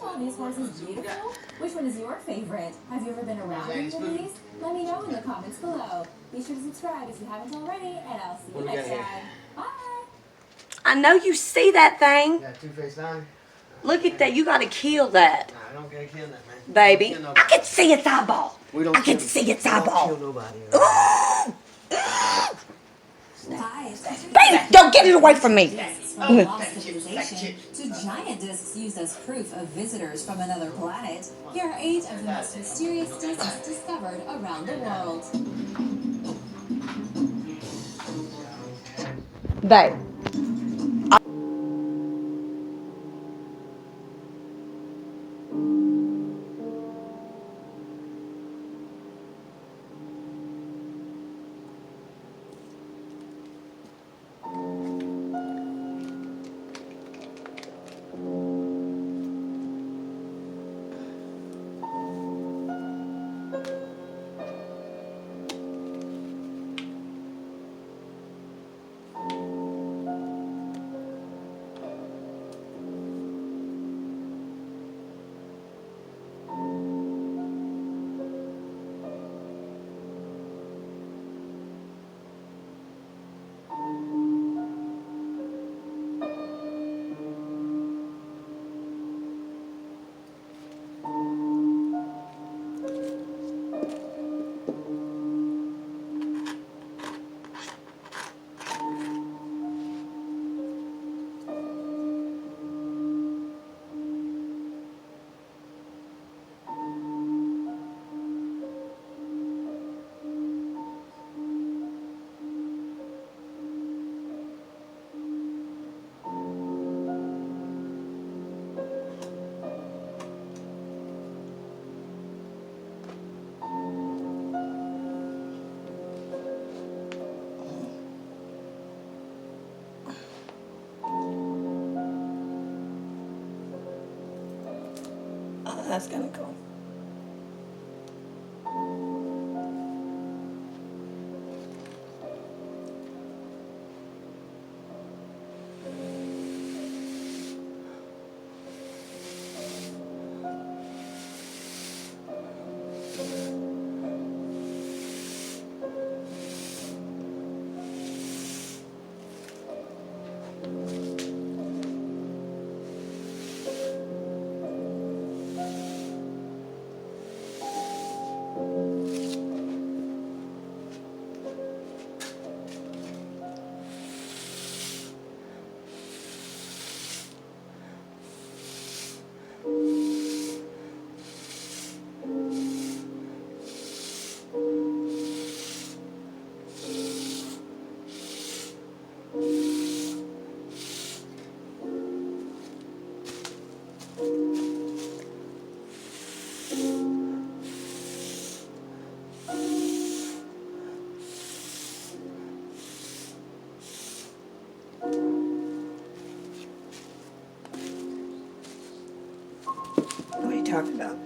Are these horses beautiful? Which one is your favorite? Have you ever been around any of these? Let me know in the comments below. Be sure to subscribe if you haven't already, and I'll see you next time. Bye! I know you see that thing. Got two-faced eye. Look at that. You got to kill that. Nah, I don't gotta kill that, man. Baby, I can see its eyeball. I can see its eyeball. Don't kill nobody. Baby, don't get it away from me. From lost civilization to giant discs used as proof of visitors from another planet, here are 8 of the most mysterious discs discovered around the world. Babe. Oh, that's kind of cool. What are you talking about?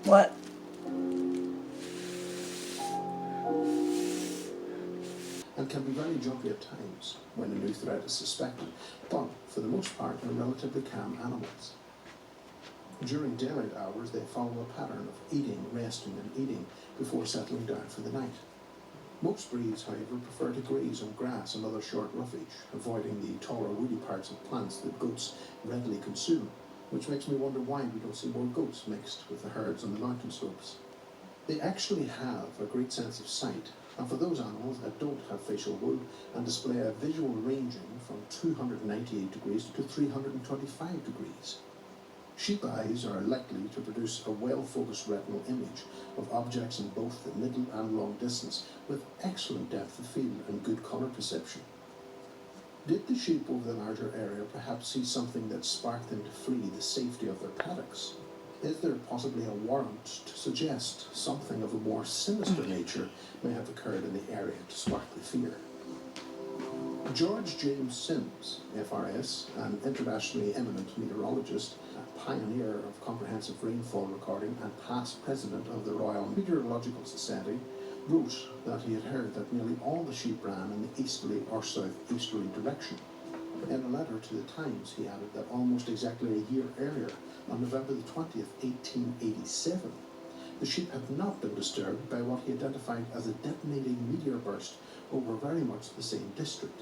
What? And can be very jumpy at times when a new threat is suspected, but for the most part are relatively calm animals. During daylight hours they follow a pattern of eating, resting and eating before settling down for the night. Most breeds, however, prefer to graze on grass and other short roughage, avoiding the taller woody parts of plants that goats readily consume, which makes me wonder why we don't see more goats mixed with the herds on the mountain slopes. They actually have a great sense of sight, and for those animals that don't have facial wood and display a visual ranging from 298 degrees to 325 degrees. Sheep eyes are likely to produce a well-focused retinal image of objects in both the middle and long distance, with excellent depth of field and good colour perception. Did the sheep over the larger area perhaps see something that sparked them to flee the safety of their paddocks? Is there possibly a warrant to suggest something of a more sinister nature may have occurred in the area to spark the fear? George James Sims, FRS, an internationally eminent meteorologist, a pioneer of comprehensive rainfall recording and past president of the Royal Meteorological Society, wrote that he had heard that nearly all the sheep ran in the easterly or southeasterly direction. In a letter to the Times, he added that almost exactly a year earlier, On November the 20th, 1887, the sheep had not been disturbed by what he identified as a detonating meteor burst over very much the same district.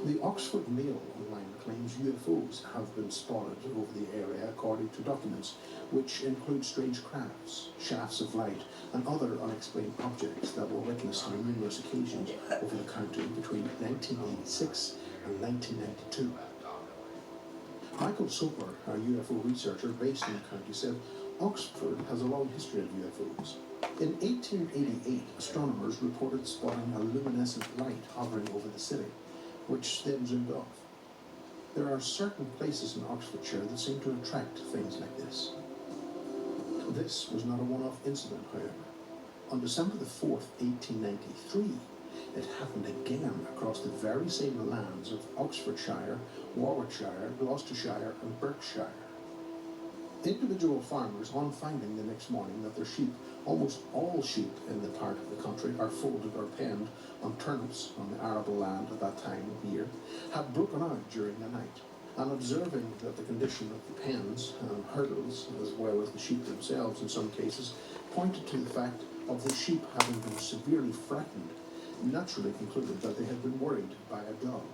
The Oxford Mail online claims UFOs have been spotted over the area according to documents, which include strange crafts, shafts of light, and other unexplained objects that were witnessed on numerous occasions over the county between 1986 and 1992. Michael Soper, a UFO researcher based in the county, said Oxford has a long history of UFOs. In 1888, astronomers reported spotting a luminescent light hovering over the city, which then zoomed off. There are certain places in Oxfordshire that seem to attract things like this. This was not a one-off incident, however. On December the 4th, 1893, it happened again across the very same lands of Oxfordshire, Warwickshire, Gloucestershire and Berkshire. Individual farmers, on finding the next morning that their sheep, almost all sheep in the part of the country, are folded or penned on turnips on the arable land at that time of year, had broken out during the night, and observing that the condition of the pens and hurdles, as well as the sheep themselves in some cases, pointed to the fact of the sheep having been severely frightened, naturally concluded that they had been worried by a dog.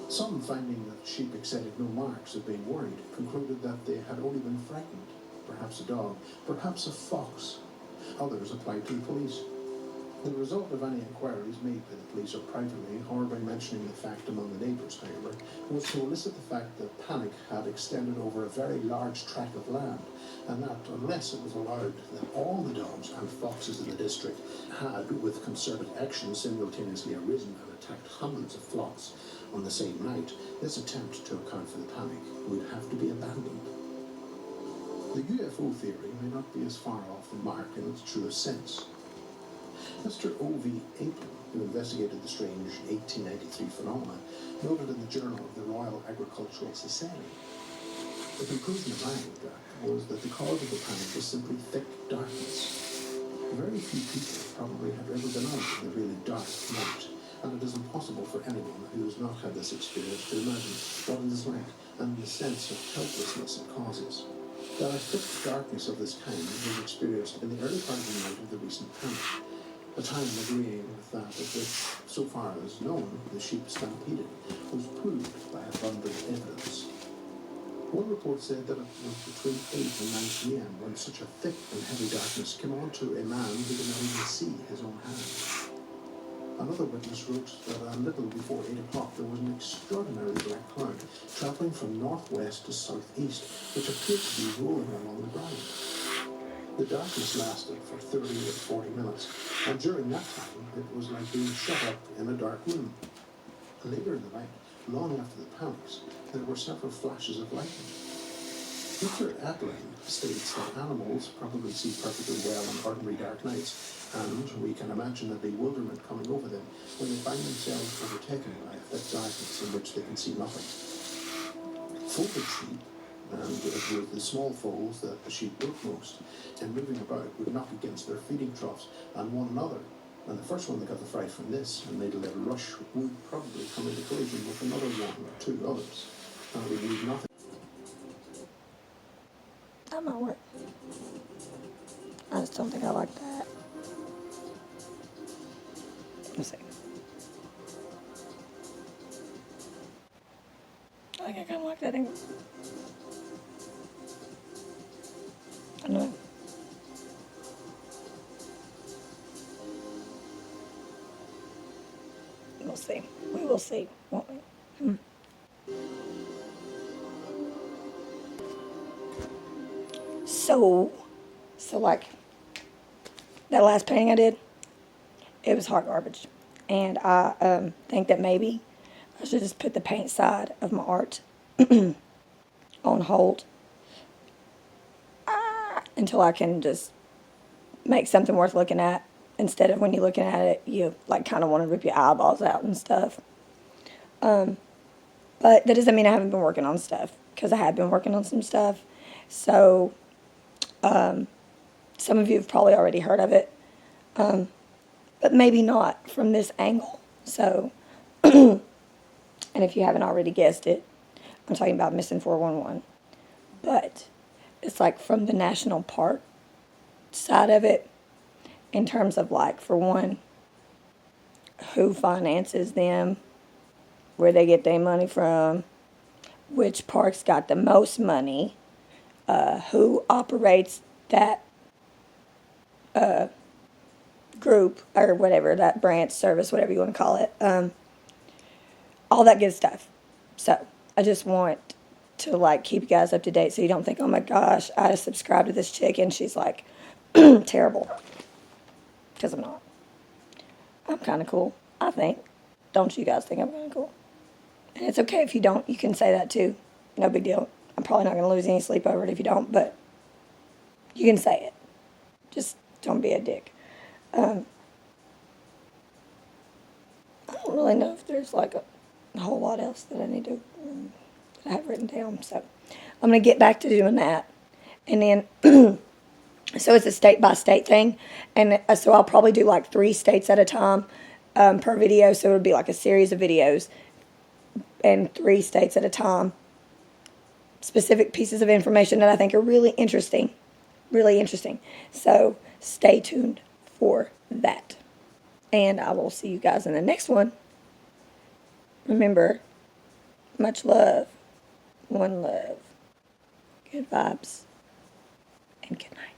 Some, finding that sheep excited no marks of being worried, concluded that they had only been frightened, perhaps a dog, perhaps a fox. Others applied to the police. The result of any inquiries made by the police or privately, or by mentioning the fact among the neighbours, however, was to elicit the fact that panic had extended over a very large tract of land, and that unless it was allowed that all the dogs and foxes in the district had, with concerted action, simultaneously arisen and attacked hundreds of flocks on the same night, this attempt to account for the panic would have to be abandoned. The UFO theory may not be as far off the mark in its truest sense. Mr. O.V. Aiken, who investigated the strange 1893 phenomena, noted in the Journal of the Royal Agricultural Society. The conclusion arrived at was that the cause of the panic was simply thick darkness. Very few people probably have ever been out in a really dark night, and it is impossible for anyone who has not had this experience to imagine what it is like and the sense of helplessness it causes. That a thick darkness of this kind was experienced in the early part of the night of the recent panic, a time agreeing with that of which, so far as known, the sheep stampeded, was proved by abundant evidence. One report said that it was between 8 and 9 p.m. when such a thick and heavy darkness came on to a man who could not even see his own hand. Another witness wrote that a little before 8 o'clock there was an extraordinary black cloud travelling from northwest to southeast, which appeared to be rolling along the ground. The darkness lasted for 30 or 40 minutes, and during that time it was like being shut up in a dark room. Later in the night, long after the panics, there were several flashes of lightning. Mr. Adline states that animals probably see perfectly well on ordinary dark nights, and we can imagine the bewilderment coming over them when they find themselves overtaken by a thick darkness in which they can see nothing. Folded sheep, and it was the small foals that the sheep broke most, and moving about would knock against their feeding troughs and one another, and the first one that got the fright from this and made a little rush would probably come into collision with another one or two others, and it would leave nothing. That might work. I just don't think I like that. Let's see. I think I kind of like that angle. I know. We'll see. We will see, won't we? So like that last painting I did, it was hot garbage, and I think that maybe I should just put the paint side of my art on hold until I can just make something worth looking at. Instead of when you're looking at it, you like kind of want to rip your eyeballs out and stuff. But that doesn't mean I haven't been working on stuff, because I have been working on some stuff. So some of you have probably already heard of it, but maybe not from this angle. So, and if you haven't already guessed it, I'm talking about Missing 411. just like from the national park side of it, in terms of like, for one, who finances them, where they get their money from, which parks got the most money, who operates that group or whatever, that branch, service, whatever you want to call it, all that good stuff. So I just want to like keep you guys up to date so you don't think, oh my gosh, I just subscribed to this chick and she's like terrible. Because I'm not. I'm kind of cool, I think. Don't you guys think I'm kind of cool? And it's okay if you don't. You can say that too. No big deal. I'm probably not going to lose any sleep over it if you don't, but you can say it. Just don't be a dick. I don't really know if there's like a whole lot else that I need to that I have written down. So I'm going to get back to doing that. And then, so it's a state-by-state thing. And so I'll probably do like 3 states at a time per video. So it would be like a series of videos and 3 states at a time. Specific pieces of information that I think are really interesting. Really interesting. So stay tuned for that. And I will see you guys in the next one. Remember, much love, one love, good vibes, and good night.